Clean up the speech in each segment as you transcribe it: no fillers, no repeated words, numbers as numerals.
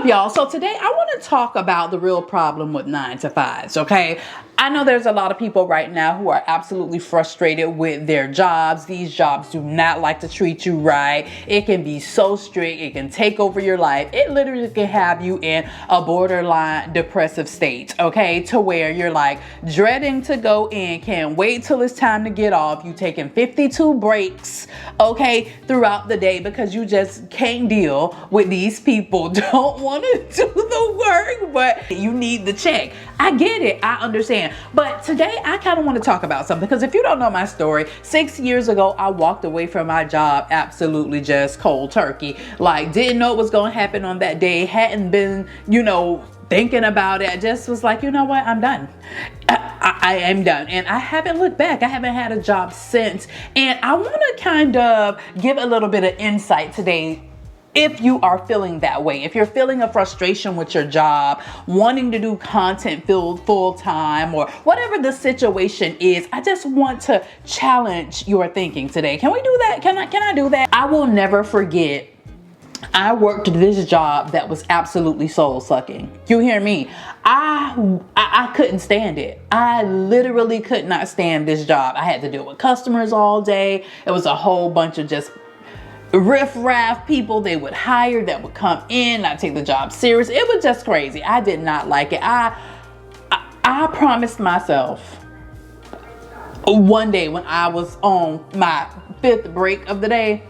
up, y'all? So today I want to talk about the real problem with 9 to 5s, okay? I know there's a lot of people right now who are absolutely frustrated with their jobs. These jobs do not like to treat you right. It can be so strict. It can take over your life. It literally can have you in a borderline depressive state, okay? To where you're like dreading to go in, can't wait till it's time to get off. You taking 52 breaks, okay, throughout the day because you just can't deal with these people. Don't want to do the work, but you need the check. I get it. I understand. But today I kind of want to talk about something, because if you don't know my story, 6 years ago, I walked away from my job absolutely just cold turkey. Like, didn't know what was going to happen on that day. Hadn't been, thinking about it. I just was like, you know what? I'm done. I am done. And I haven't looked back. I haven't had a job since. And I want to kind of give a little bit of insight today. If you are feeling that way, if you're feeling a frustration with your job, wanting to do content full time, or whatever the situation is, I just want to challenge your thinking today. Can we do that? Can I do that? I will never forget. I worked this job that was absolutely soul sucking. You hear me? I couldn't stand it. I literally could not stand this job. I had to deal with customers all day. It was a whole bunch of just riff-raff people they would hire that would come in, not take the job serious. It was just crazy. I did not like it. I promised myself one day when I was on my 5th break of the day,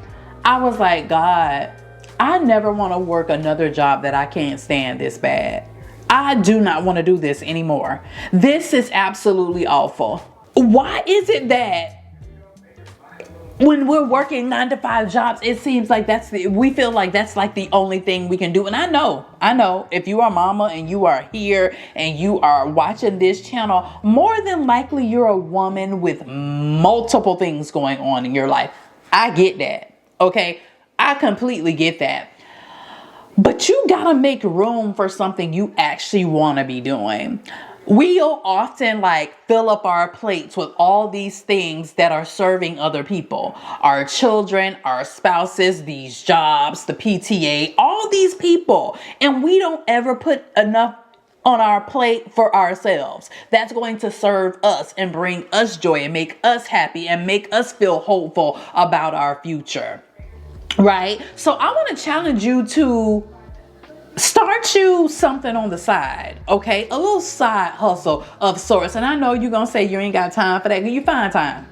I was like, God, I never want to work another job that I can't stand this bad. I do not want to do this anymore. This is absolutely awful. Why is it that when we're working 9 to 5 jobs, it seems like we feel like that's like the only thing we can do? And I know if you are mama and you are here and you are watching this channel, more than likely you're a woman with multiple things going on in your life. I get that. Okay. I completely get that. But you gotta make room for something you actually want to be doing. We'll often fill up our plates with all these things that are serving other people, our children, our spouses, these jobs, the PTA, all these people. And we don't ever put enough on our plate for ourselves. That's going to serve us and bring us joy and make us happy and make us feel hopeful about our future. Right? So I want to challenge you to start you something on the side, okay? A little side hustle of sorts. And I know you're going to say you ain't got time for that. You find time.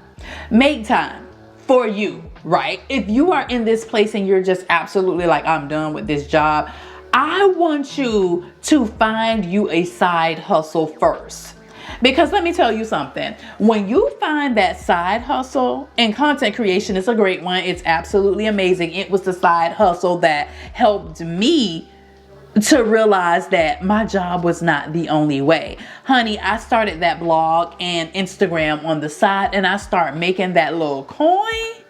Make time for you, right? If you are in this place and you're just absolutely like, I'm done with this job, I want you to find you a side hustle first. Because let me tell you something, when you find that side hustle, and content creation is a great one, it's absolutely amazing. It was the side hustle that helped me to realize that my job was not the only way. Honey, I started that blog and Instagram on the side, and I started making that little coin,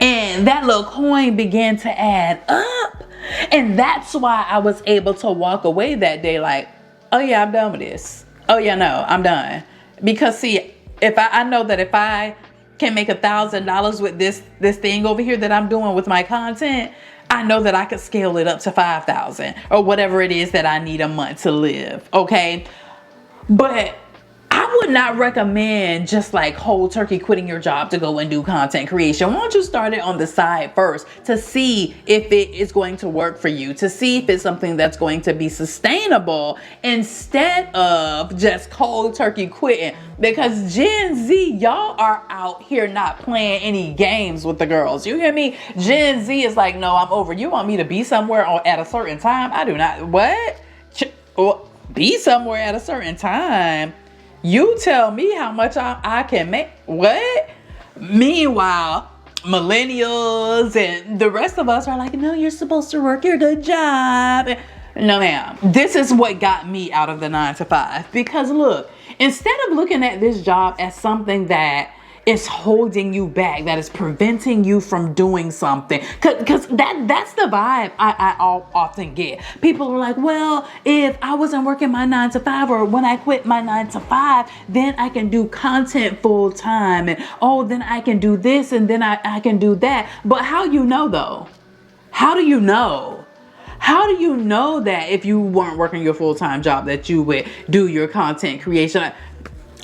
and that little coin began to add up. And that's why I was able to walk away that day like, oh yeah, I'm done with this. Oh yeah, no, I'm done. Because see, if I know that if I can make $1,000 with this thing over here that I'm doing with my content, I know that I could scale it up to 5,000 or whatever it is that I need a month to live. Okay. But I would not recommend just like cold turkey quitting your job to go and do content creation. Why don't you start it on the side first to see if it is going to work for you, to see if it's something that's going to be sustainable instead of just cold turkey quitting. Because Gen Z, y'all are out here not playing any games with the girls. You hear me? Gen Z is like, no, I'm over. You want me to be somewhere at a certain time? I do not. What? Be somewhere at a certain time? You tell me how much I can make. What? Meanwhile, millennials and the rest of us are like, no, you're supposed to work your good job. No, ma'am. This is what got me out of the 9 to 5. Because look, instead of looking at this job as something that is holding you back, that is preventing you from doing something, because that's the vibe I often get. People are like, well, if I wasn't working my 9 to 5, or when I quit my 9 to 5, then I can do content full time, and oh, then I can do this, and then I can do that. But how you know though? How do you know? How do you know that if you weren't working your full-time job that you would do your content creation?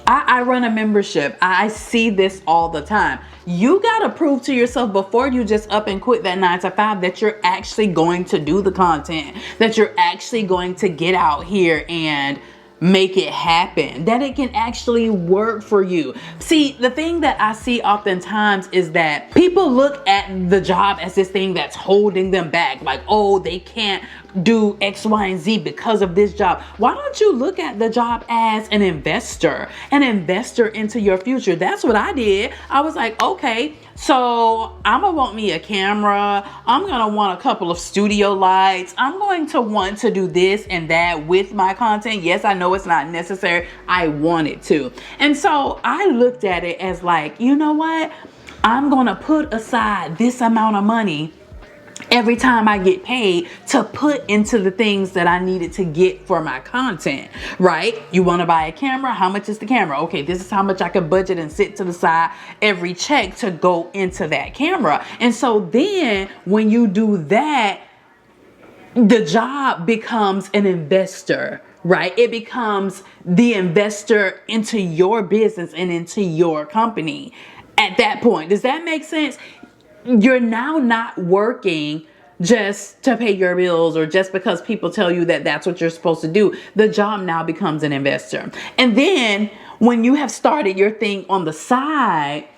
I run a membership. I see this all the time. You got to prove to yourself before you just up and quit that 9 to 5 that you're actually going to do the content, that you're actually going to get out here and make it happen, that it can actually work for you. See, the thing that I see oftentimes is that people look at the job as this thing that's holding them back. Like, oh, they can't do X, Y, and Z because of this job. Why don't you look at the job as an investor into your future? That's what I did. I was like, okay, so I'm gonna want me a camera. I'm gonna want a couple of studio lights. I'm going to want to do this and that with my content. Yes, I know it's not necessary. I want it to. And so I looked at it as like, you know what? I'm gonna put aside this amount of money every time I get paid to put into the things that I needed to get for my content, right? You want to buy a camera? How much is the camera? Okay, this is how much I can budget and sit to the side every check to go into that camera. And so then when you do that, the job becomes an investor, right? It becomes the investor into your business and into your company at that point. Does that make sense? You're now not working just to pay your bills or just because people tell you that that's what you're supposed to do. The job now becomes an investor. And then when you have started your thing on the side,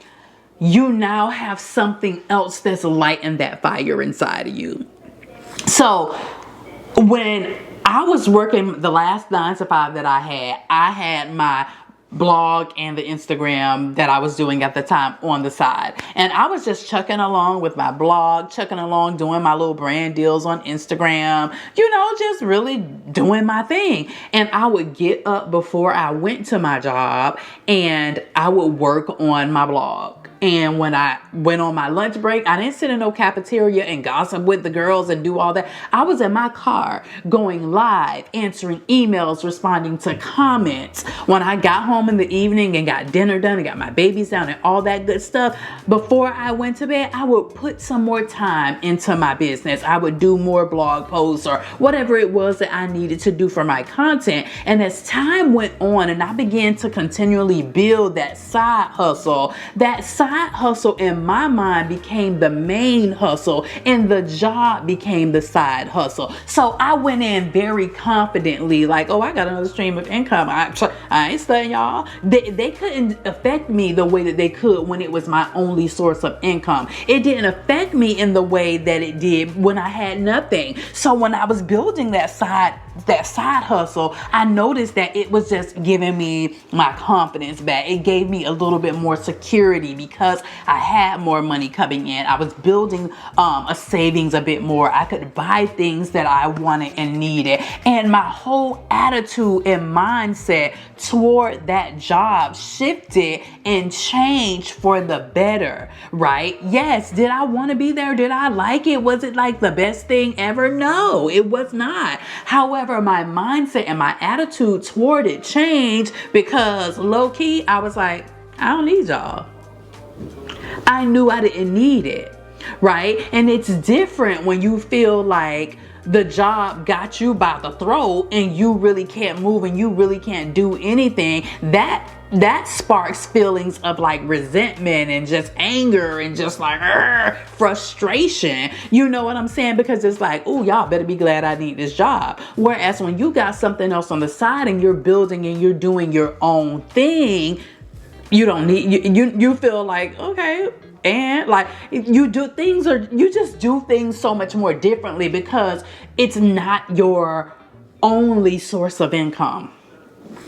you now have something else that's lighting that fire inside of you. So when I was working the last 9 to 5 that I had my blog and the Instagram that I was doing at the time on the side. And I was just chucking along with my blog, chucking along, doing my little brand deals on Instagram, just really doing my thing. And I would get up before I went to my job and I would work on my blog. And when I went on my lunch break, I didn't sit in no cafeteria and gossip with the girls and do all that. I was in my car going live, answering emails, responding to comments. When I got home in the evening and got dinner done and got my babies down and all that good stuff, before I went to bed, I would put some more time into my business. I would do more blog posts or whatever it was that I needed to do for my content. And as time went on and I began to continually build that side hustle in my mind became the main hustle and the job became the side hustle. So I went in very confidently like, oh, I got another stream of income. I ain't studying, y'all. They couldn't affect me the way that they could when it was my only source of income. It didn't affect me in the way that it did when I had nothing. So when I was building that side hustle, I noticed that it was just giving me my confidence back. It gave me a little bit more security because I had more money coming in. I was building a savings a bit more. I could buy things that I wanted and needed. And my whole attitude and mindset toward that job shifted and changed for the better, right? Yes, did I want to be there? Did I like it? Was it like the best thing ever? No, it was not. However, my mindset and my attitude toward it changed because low key, I was like, I don't need y'all. I knew I didn't need it, right? And it's different when you feel like the job got you by the throat and you really can't move and you really can't do anything. That sparks feelings of like resentment and just anger and just like frustration. You know what I'm saying? Because it's like, oh, y'all better be glad I need this job. Whereas when you got something else on the side and you're building and you're doing your own thing, you don't need, you feel like, okay. And like you just do things so much more differently because it's not your only source of income.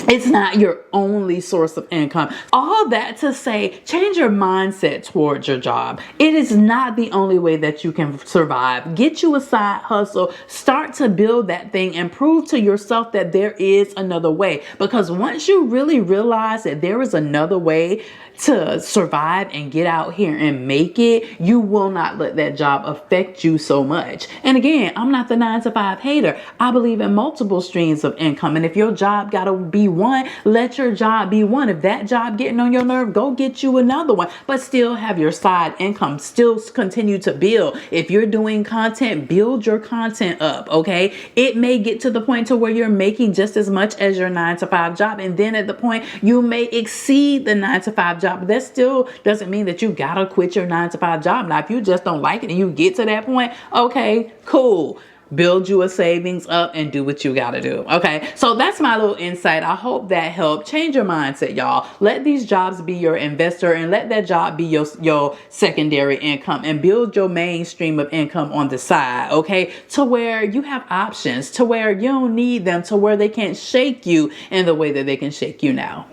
It's not your only source of income. All that to say, change your mindset towards your job. It is not the only way that you can survive. Get you a side hustle. Start to build that thing and prove to yourself that there is another way. Because once you really realize that there is another way to survive and get out here and make it, you will not let that job affect you so much. And again, I'm not the 9 to 5 hater. I believe in multiple streams of income. And if your job gotta be be one, let your job be one. If that job getting on your nerve, go get you another one, but still have your side income, still continue to build. If you're doing content, build your content up, okay? It may get to the point to where you're making just as much as your 9-to-5 job, and then at the point you may exceed the 9-to-5 job. But that still doesn't mean that you gotta quit your 9-to-5 job. Now, if you just don't like it and you get to that point, okay, cool. Build you a savings up and do what you gotta do. Okay, so that's my little insight. I hope that helped change your mindset, y'all. Let these jobs be your investor, and let that job be your secondary income, and build your main stream of income on the side, okay, to where you have options, to where you don't need them, to where they can't shake you in the way that they can shake you now.